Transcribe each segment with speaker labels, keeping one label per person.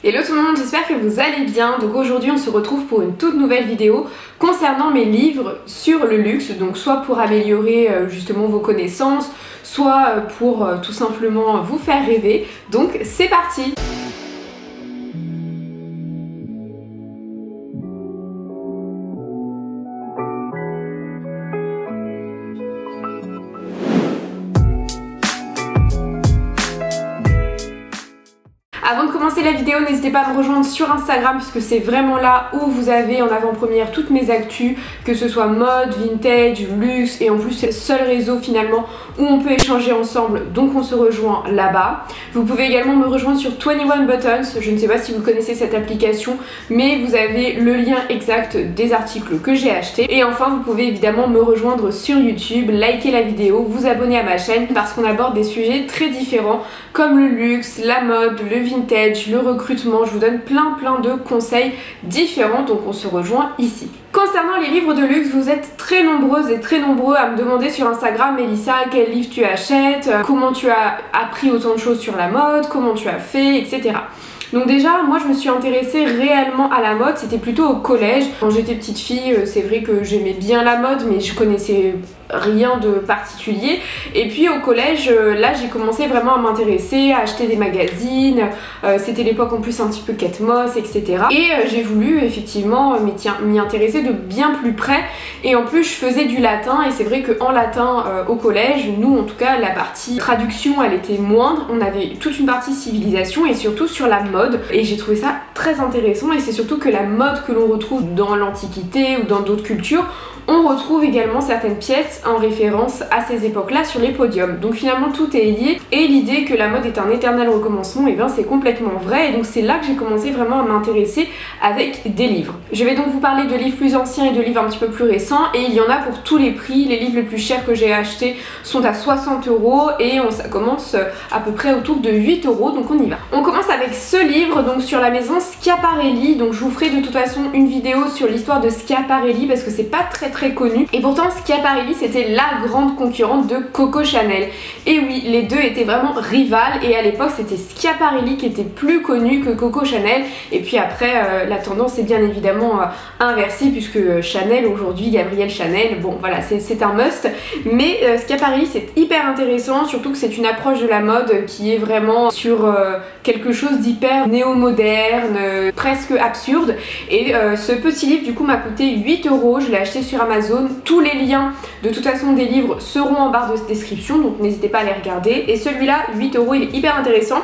Speaker 1: Hello tout le monde, j'espère que vous allez bien. Donc aujourd'hui on se retrouve pour une toute nouvelle vidéo concernant mes livres sur le luxe, donc soit pour améliorer justement vos connaissances, soit pour tout simplement vous faire rêver. Donc c'est parti! Avant de commencer la vidéo, n'hésitez pas à me rejoindre sur Instagram puisque c'est vraiment là où vous avez en avant-première toutes mes actus, que ce soit mode, vintage, luxe, et en plus c'est le seul réseau finalement où on peut échanger ensemble, donc on se rejoint là-bas. Vous pouvez également me rejoindre sur 21 Buttons, je ne sais pas si vous connaissez cette application, mais vous avez le lien exact des articles que j'ai achetés. Et enfin vous pouvez évidemment me rejoindre sur YouTube, liker la vidéo, vous abonner à ma chaîne parce qu'on aborde des sujets très différents comme le luxe, la mode, le vintage, le recrutement. Je vous donne plein de conseils différents, donc on se rejoint ici. Concernant les livres de luxe, vous êtes très nombreuses et très nombreux à me demander sur Instagram: Mélissa, quel livre tu achètes, comment tu as appris autant de choses sur la mode, comment tu as fait, etc. Donc déjà, moi je me suis intéressée réellement à la mode, c'était plutôt au collège. Quand j'étais petite fille, c'est vrai que j'aimais bien la mode, mais je connaissais rien de particulier. Et puis au collège, là j'ai commencé vraiment à m'intéresser, à acheter des magazines. C'était l'époque en plus un petit peu Kate Moss, etc. Et j'ai voulu effectivement m'y intéresser de bien plus près. Et en plus je faisais du latin, et c'est vrai qu'en latin au collège, nous en tout cas la partie traduction elle était moindre. On avait toute une partie civilisation et surtout sur la mode. Et j'ai trouvé ça très intéressant, et c'est surtout que la mode que l'on retrouve dans l'Antiquité ou dans d'autres cultures, on retrouve également certaines pièces en référence à ces époques-là sur les podiums. Donc finalement tout est lié, et l'idée que la mode est un éternel recommencement, et bien c'est complètement vrai. Et donc c'est là que j'ai commencé vraiment à m'intéresser avec des livres. Je vais donc vous parler de livres plus anciens et de livres un petit peu plus récents, et il y en a pour tous les prix. Les livres les plus chers que j'ai achetés sont à 60 € et ça commence à peu près autour de 8 €, donc on y va. On commence avec ce livre, donc sur la maison Schiaparelli. Donc je vous ferai de toute façon une vidéo sur l'histoire de Schiaparelli parce que c'est pas très connu, et pourtant Schiaparelli c'était la grande concurrente de Coco Chanel. Et oui, les deux étaient vraiment rivales, et à l'époque c'était Schiaparelli qui était plus connu que Coco Chanel. Et puis après la tendance est bien évidemment inversée, puisque Chanel aujourd'hui, Gabrielle Chanel, bon voilà, c'est un must. Mais Schiaparelli c'est hyper intéressant, surtout que c'est une approche de la mode qui est vraiment sur quelque chose d'hyper néo-moderne, presque absurde. Et ce petit livre du coup m'a coûté 8 €, je l'ai acheté sur Amazon. Tous les liens de toute façon des livres seront en barre de description, donc n'hésitez pas à les regarder. Et celui-là, 8 €, il est hyper intéressant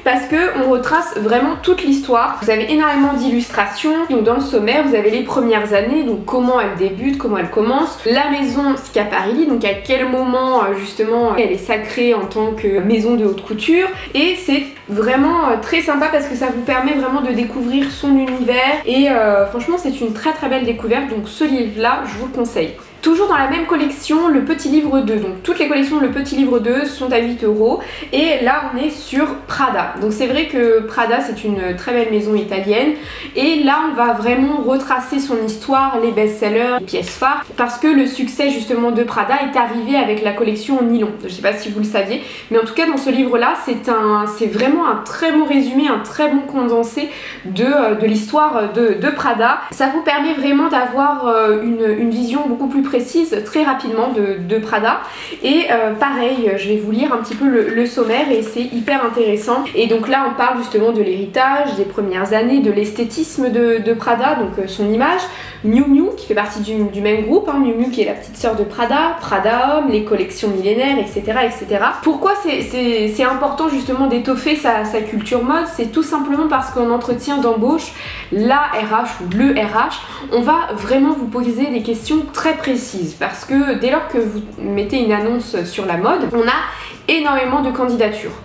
Speaker 1: parce que on retrace vraiment toute l'histoire. Vous avez énormément d'illustrations. Donc dans le sommaire, vous avez les premières années, donc comment elle débute, comment elle commence, la maison Schiaparelli, donc à quel moment justement elle est sacrée en tant que maison de haute couture. Et c'est vraiment très sympa parce que ça vous permet vraiment de découvrir son univers, et franchement c'est une très belle découverte. Donc ce livre là je vous le conseille. Toujours dans la même collection, le petit livre 2. Donc toutes les collections le petit livre 2 sont à 8 €. Et là on est sur Prada. Donc c'est vrai que Prada c'est une très belle maison italienne. Et là on va vraiment retracer son histoire, les best-sellers, les pièces phares. Parce que le succès justement de Prada est arrivé avec la collection en nylon. Je sais pas si vous le saviez. Mais en tout cas dans ce livre là c'est vraiment un très bon résumé, un très bon condensé de l'histoire de Prada. Ça vous permet vraiment d'avoir une vision beaucoup plus précise très rapidement de Prada. Et pareil, je vais vous lire un petit peu le sommaire, et c'est hyper intéressant. Et donc là on parle justement de l'héritage, des premières années, de l'esthétisme de Prada, donc son image, Miu Miu qui fait partie du même groupe, Miu Miu qui est la petite sœur de Prada, Prada Homme, les collections millénaires, etc. etc. Pourquoi c'est important justement d'étoffer sa culture mode? C'est tout simplement parce qu'en entretien d'embauche, la RH ou le RH, on va vraiment vous poser des questions très précises, parce que dès lors que vous mettez une annonce sur la mode, on a énormément de candidatures.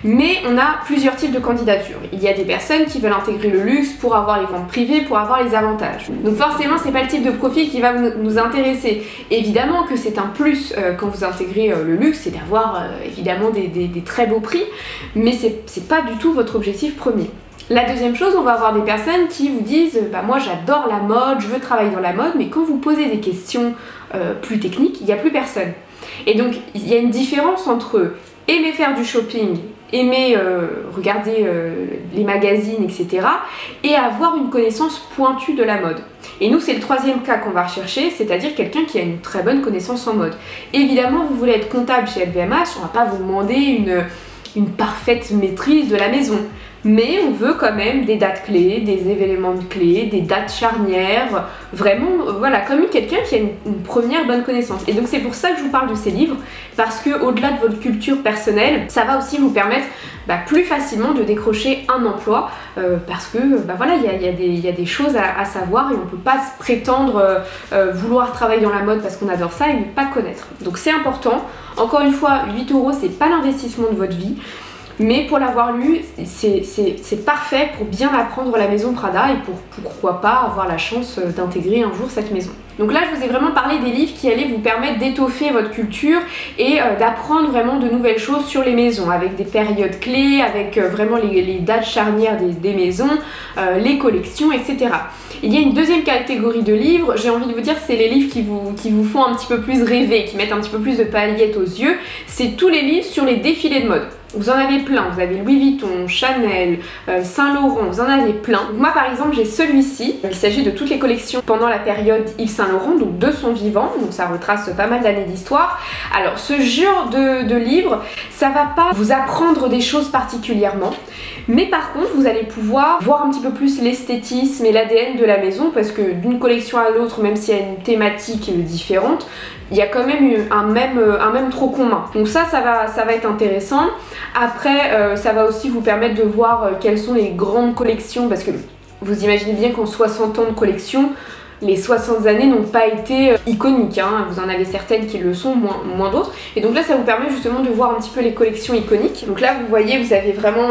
Speaker 1: Mais on a plusieurs types de candidatures. Il y a des personnes qui veulent intégrer le luxe pour avoir les ventes privées, pour avoir les avantages. Donc forcément c'est pas le type de profil qui va nous intéresser. Évidemment que c'est un plus quand vous intégrez le luxe, c'est d'avoir évidemment des très beaux prix, mais c'est pas du tout votre objectif premier. La deuxième chose, on va avoir des personnes qui vous disent bah moi j'adore la mode, je veux travailler dans la mode, mais quand vous posez des questions plus techniques, il n'y a plus personne. Et donc il y a une différence entre aimer faire du shopping aimer regarder les magazines, etc. et avoir une connaissance pointue de la mode. Et nous, c'est le troisième cas qu'on va rechercher, c'est-à-dire quelqu'un qui a une très bonne connaissance en mode. Évidemment, vous voulez être comptable chez LVMH, on va pas vous demander une parfaite maîtrise de la maison. Mais on veut quand même des dates clés, des événements clés, des dates charnières, vraiment, voilà, comme quelqu'un qui a une première bonne connaissance. Et donc c'est pour ça que je vous parle de ces livres, parce que au-delà de votre culture personnelle, ça va aussi vous permettre plus facilement de décrocher un emploi, parce que voilà, il y a des choses à savoir et on peut pas se prétendre vouloir travailler dans la mode parce qu'on adore ça et ne pas connaître. Donc c'est important. Encore une fois, 8 €, c'est pas l'investissement de votre vie. Mais pour l'avoir lu, c'est parfait pour bien apprendre la maison Prada et pourquoi pas avoir la chance d'intégrer un jour cette maison. Donc là, je vous ai vraiment parlé des livres qui allaient vous permettre d'étoffer votre culture et d'apprendre vraiment de nouvelles choses sur les maisons, avec des périodes clés, avec vraiment les dates charnières des maisons, les collections, etc. Il y a une deuxième catégorie de livres, j'ai envie de vous dire, c'est les livres qui vous font un petit peu plus rêver, qui mettent un petit peu plus de paillettes aux yeux. C'est tous les livres sur les défilés de mode. Vous en avez plein, vous avez Louis Vuitton, Chanel, Saint Laurent, vous en avez plein. Donc moi par exemple j'ai celui-ci, il s'agit de toutes les collections pendant la période Yves Saint Laurent, donc de son vivant, donc ça retrace pas mal d'années d'histoire. Alors ce genre de livre, ça va pas vous apprendre des choses particulièrement, mais par contre vous allez pouvoir voir un petit peu plus l'esthétisme et l'ADN de la maison, parce que d'une collection à l'autre, même s'il y a une thématique différente, il y a quand même un même tronc commun. Donc ça va être intéressant. Après, ça va aussi vous permettre de voir quelles sont les grandes collections, parce que vous imaginez bien qu'en 60 ans de collection, les 60 années n'ont pas été iconiques, hein. Vous en avez certaines qui le sont, moins d'autres. Et donc là, ça vous permet justement de voir un petit peu les collections iconiques. Donc là, vous voyez, vous avez vraiment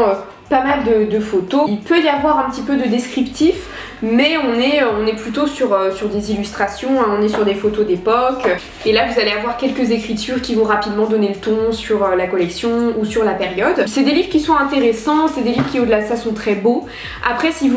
Speaker 1: pas mal de photos. Il peut y avoir un petit peu de descriptif, mais on est plutôt sur des illustrations, hein, on est sur des photos d'époque. Et là, vous allez avoir quelques écritures qui vont rapidement donner le ton sur la collection ou sur la période. C'est des livres qui sont intéressants, c'est des livres qui au-delà de ça sont très beaux. Après, si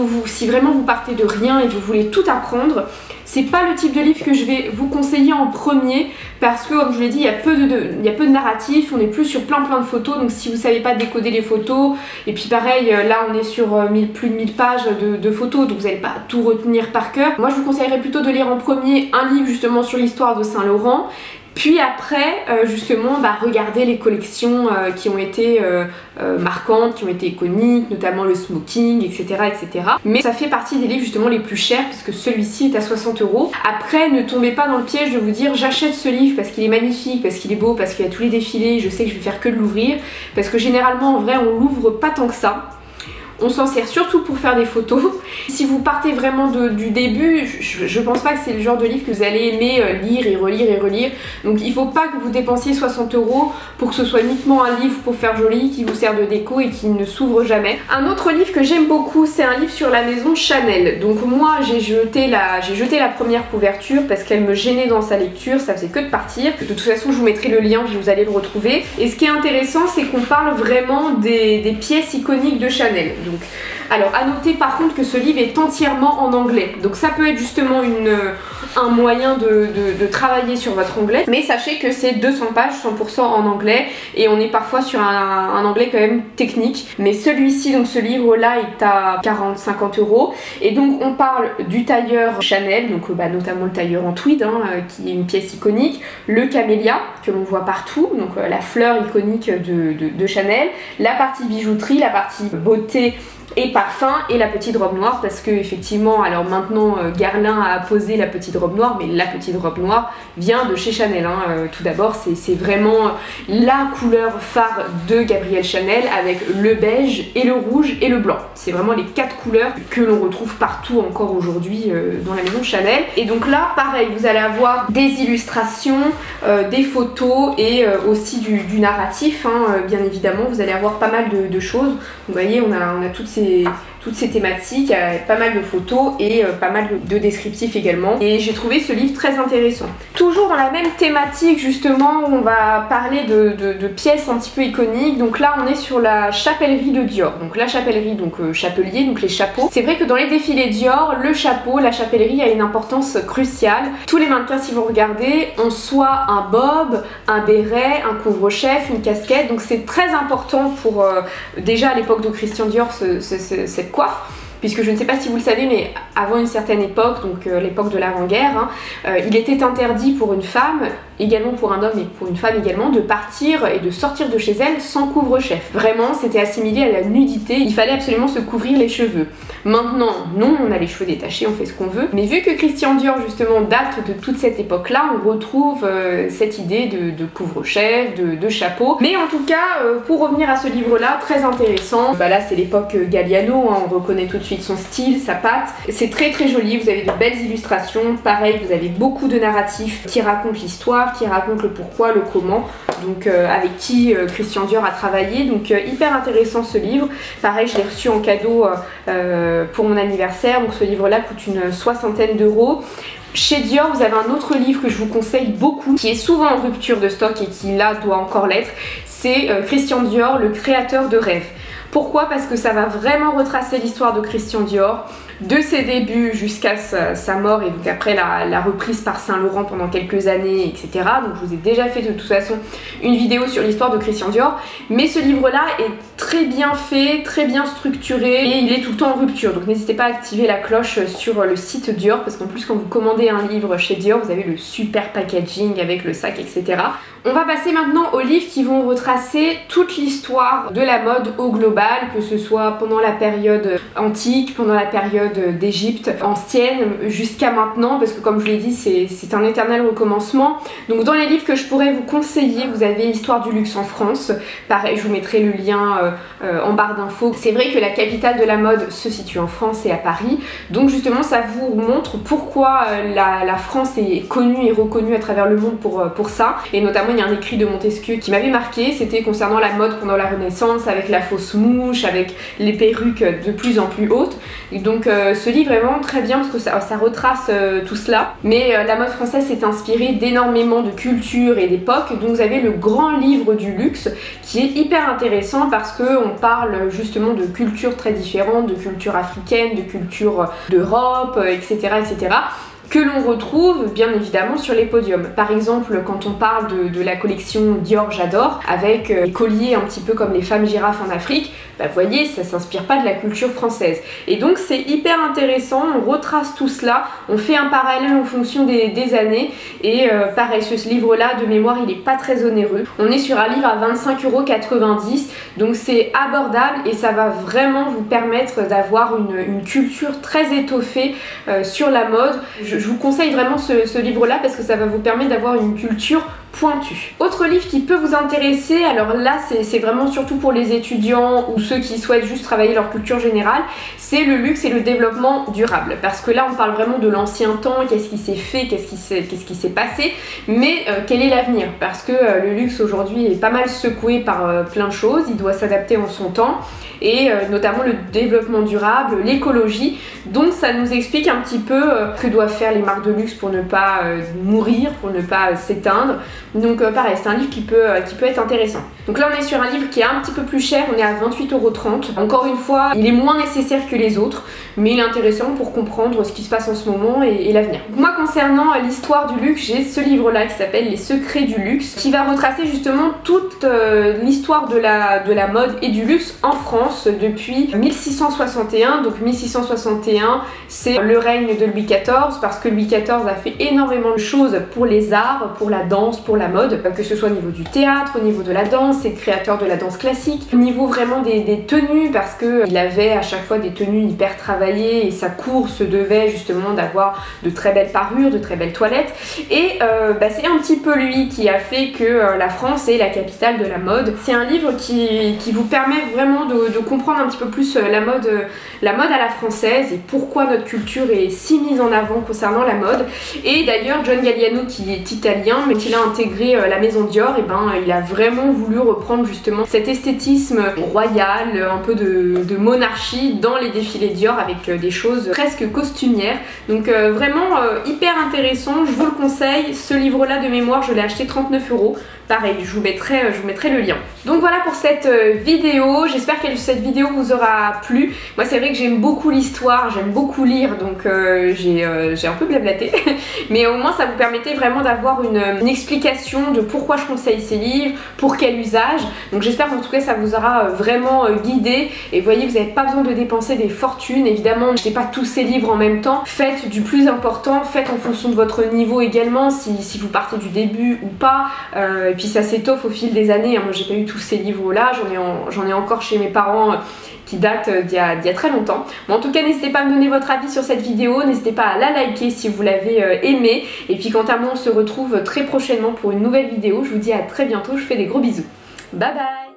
Speaker 1: vraiment vous partez de rien et vous voulez tout apprendre, c'est pas le type de livre que je vais vous conseiller en premier, parce que comme je l'ai dit, il y a peu de narratif, on est plus sur plein de photos, donc si vous savez pas décoder les photos, et puis pareil, là on est sur plus de 1000 pages de photos, donc vous n'allez pas tout retenir par cœur. Moi je vous conseillerais plutôt de lire en premier un livre justement sur l'histoire de Saint Laurent, puis après, justement, regarder les collections qui ont été marquantes, qui ont été iconiques, notamment le smoking, etc., etc. Mais ça fait partie des livres justement les plus chers, puisque celui-ci est à 60 €. Après, ne tombez pas dans le piège de vous dire j'achète ce livre parce qu'il est magnifique, parce qu'il est beau, parce qu'il y a tous les défilés, je sais que je vais faire que de l'ouvrir, parce que généralement, en vrai, on l'ouvre pas tant que ça. On s'en sert surtout pour faire des photos. Si vous partez vraiment du début, je pense pas que c'est le genre de livre que vous allez aimer lire et relire et relire. Donc il faut pas que vous dépensiez 60 € pour que ce soit uniquement un livre pour faire joli, qui vous sert de déco et qui ne s'ouvre jamais. Un autre livre que j'aime beaucoup, c'est un livre sur la maison Chanel. Donc moi j'ai jeté la première couverture parce qu'elle me gênait dans sa lecture, ça faisait que de partir. De toute façon je vous mettrai le lien, vous allez le retrouver. Et ce qui est intéressant, c'est qu'on parle vraiment des pièces iconiques de Chanel. Donc, alors à noter par contre que ce livre est entièrement en anglais, donc ça peut être justement un moyen de travailler sur votre anglais, mais sachez que c'est 200 pages 100% en anglais et on est parfois sur un anglais quand même technique. Mais celui-ci, donc ce livre là, est à 40-50 € et donc on parle du tailleur Chanel, donc notamment le tailleur en tweed, hein, qui est une pièce iconique, le camélia que l'on voit partout, donc la fleur iconique de Chanel, la partie bijouterie, la partie beauté et parfum et la petite robe noire, parce que effectivement, alors maintenant Guerlain a posé la petite robe noire, mais la petite robe noire vient de chez Chanel, hein. Tout d'abord c'est vraiment la couleur phare de Gabrielle Chanel, avec le beige et le rouge et le blanc. C'est vraiment les 4 couleurs que l'on retrouve partout encore aujourd'hui dans la maison Chanel. Et donc là pareil, vous allez avoir des illustrations, des photos et aussi du narratif, hein, bien évidemment. Vous allez avoir pas mal de choses. Vous voyez, on a toutes toutes ces thématiques, pas mal de photos et pas mal de descriptifs également. Et j'ai trouvé ce livre très intéressant. Toujours dans la même thématique justement, on va parler de pièces un petit peu iconiques. Donc là on est sur la chapellerie de Dior. Donc la chapellerie, donc chapelier, donc les chapeaux. C'est vrai que dans les défilés Dior, le chapeau, la chapellerie a une importance cruciale. Tous les mannequins, si vous regardez, ont soit un bob, un béret, un couvre-chef, une casquette. Donc c'est très important pour déjà à l'époque de Christian Dior cette coiffe. Puisque je ne sais pas si vous le savez, mais avant une certaine époque, donc l'époque de l'avant-guerre, il était interdit pour une femme, également pour un homme et pour une femme également, de partir et de sortir de chez elle sans couvre-chef. Vraiment, c'était assimilé à la nudité, il fallait absolument se couvrir les cheveux. Maintenant, non, on a les cheveux détachés, on fait ce qu'on veut, mais vu que Christian Dior justement date de toute cette époque-là, on retrouve cette idée de couvre-chef, de chapeau. Mais en tout cas, pour revenir à ce livre-là, très intéressant, bah là c'est l'époque Galliano, hein, on reconnaît tout de suite son style, sa patte. C'est très très joli, vous avez de belles illustrations, pareil, vous avez beaucoup de narratifs qui racontent l'histoire, qui racontent le pourquoi, le comment, donc avec qui Christian Dior a travaillé, donc hyper intéressant ce livre. Pareil, je l'ai reçu en cadeau pour mon anniversaire, donc ce livre-là coûte une 60aine d'euros. Chez Dior, vous avez un autre livre que je vous conseille beaucoup, qui est souvent en rupture de stock et qui là doit encore l'être, c'est Christian Dior, le créateur de rêves. Pourquoi? Parce que ça va vraiment retracer l'histoire de Christian Dior, de ses débuts jusqu'à sa mort et donc après la reprise par Saint Laurent pendant quelques années, etc. Donc je vous ai déjà fait de toute façon une vidéo sur l'histoire de Christian Dior, mais ce livre-là est très bien fait, très bien structuré et il est tout le temps en rupture. Donc n'hésitez pas à activer la cloche sur le site Dior parce qu'en plus quand vous commandez un livre chez Dior, vous avez le super packaging avec le sac, etc. On va passer maintenant aux livres qui vont retracer toute l'histoire de la mode au global, que ce soit pendant la période antique, pendant la période d'Égypte ancienne, jusqu'à maintenant, parce que comme je l'ai dit, c'est un éternel recommencement. Donc dans les livres que je pourrais vous conseiller, vous avez l'histoire du luxe en France. Pareil, je vous mettrai le lien en barre d'infos. C'est vrai que la capitale de la mode se situe en France et à Paris. Donc justement, ça vous montre pourquoi la France est connue et reconnue à travers le monde pour ça. Et notamment, il y a un écrit de Montesquieu qui m'avait marqué, c'était concernant la mode pendant la Renaissance, avec la fausse mouche, avec les perruques de plus en plus hautes. Et donc ce livre est vraiment très bien parce que ça retrace tout cela. Mais la mode française s'est inspirée d'énormément de cultures et d'époques. Donc vous avez le grand livre du luxe qui est hyper intéressant parce qu'on parle justement de cultures très différentes, de culture africaine, de culture d'Europe, etc., etc. que l'on retrouve bien évidemment sur les podiums. Par exemple, quand on parle de la collection Dior J'adore, avec les colliers un petit peu comme les femmes girafes en Afrique, bah vous voyez, ça s'inspire pas de la culture française. Et donc c'est hyper intéressant, on retrace tout cela, on fait un parallèle en fonction des années, et pareil, ce livre-là, de mémoire, il est pas très onéreux. On est sur un livre à 25,90 €, donc c'est abordable et ça va vraiment vous permettre d'avoir une culture très étoffée sur la mode. Je vous conseille vraiment ce livre-là parce que ça va vous permettre d'avoir une culture pointue. Autre livre qui peut vous intéresser, alors là c'est vraiment surtout pour les étudiants ou ceux qui souhaitent juste travailler leur culture générale, c'est le luxe et le développement durable. Parce que là on parle vraiment de l'ancien temps, qu'est-ce qui s'est fait, qu'est-ce qui s'est passé, mais quel est l'avenir? Parce que le luxe aujourd'hui est pas mal secoué par plein de choses, il doit s'adapter en son temps, et notamment le développement durable, l'écologie. Donc ça nous explique un petit peu que doivent faire les marques de luxe pour ne pas mourir, pour ne pas s'éteindre. Donc pareil, c'est un livre qui peut être intéressant. Donc là on est sur un livre qui est un petit peu plus cher, on est à 28,30 €. Encore une fois, il est moins nécessaire que les autres, mais il est intéressant pour comprendre ce qui se passe en ce moment et l'avenir. Moi concernant l'histoire du luxe, j'ai ce livre-là qui s'appelle Les secrets du luxe, qui va retracer justement toute l'histoire de la mode et du luxe en France depuis 1661. Donc 1661, c'est le règne de Louis XIV, parce que Louis XIV a fait énormément de choses pour les arts, pour la danse, pour la mode, que ce soit au niveau du théâtre, au niveau de la danse, c'est le créateur de la danse classique, au niveau vraiment des tenues, parce qu'il avait à chaque fois des tenues hyper travaillées et sa cour se devait justement d'avoir de très belles parures, de très belles toilettes, et c'est un petit peu lui qui a fait que la France est la capitale de la mode. C'est un livre qui vous permet vraiment de comprendre un petit peu plus la mode à la française et pourquoi notre culture est si mise en avant concernant la mode. Et d'ailleurs John Galliano, qui est italien mais qui a intégré intégré la maison Dior, et ben il a vraiment voulu reprendre justement cet esthétisme royal, un peu de monarchie dans les défilés Dior avec des choses presque costumières. Donc vraiment hyper intéressant, je vous le conseille. Ce livre là de mémoire je l'ai acheté 39 €. Pareil, je vous mettrai le lien. Donc voilà pour cette vidéo, j'espère que cette vidéo vous aura plu. Moi c'est vrai que j'aime beaucoup l'histoire, j'aime beaucoup lire, donc j'ai un peu blablaté. Mais au moins ça vous permettait vraiment d'avoir une explication de pourquoi je conseille ces livres, pour quel usage. Donc j'espère qu'en tout cas ça vous aura vraiment guidé. Et vous voyez, vous n'avez pas besoin de dépenser des fortunes. Évidemment, n'achetez pas tous ces livres en même temps. Faites du plus important, faites en fonction de votre niveau également, si vous partez du début ou pas. Et puis ça s'étoffe au fil des années. Moi j'ai pas eu tous ces livres là, j'en ai encore chez mes parents qui datent d'il y a très longtemps. Bon, en tout cas n'hésitez pas à me donner votre avis sur cette vidéo, n'hésitez pas à la liker si vous l'avez aimée. Et puis quant à moi on se retrouve très prochainement pour une nouvelle vidéo. Je vous dis à très bientôt, je vous fais des gros bisous. Bye bye.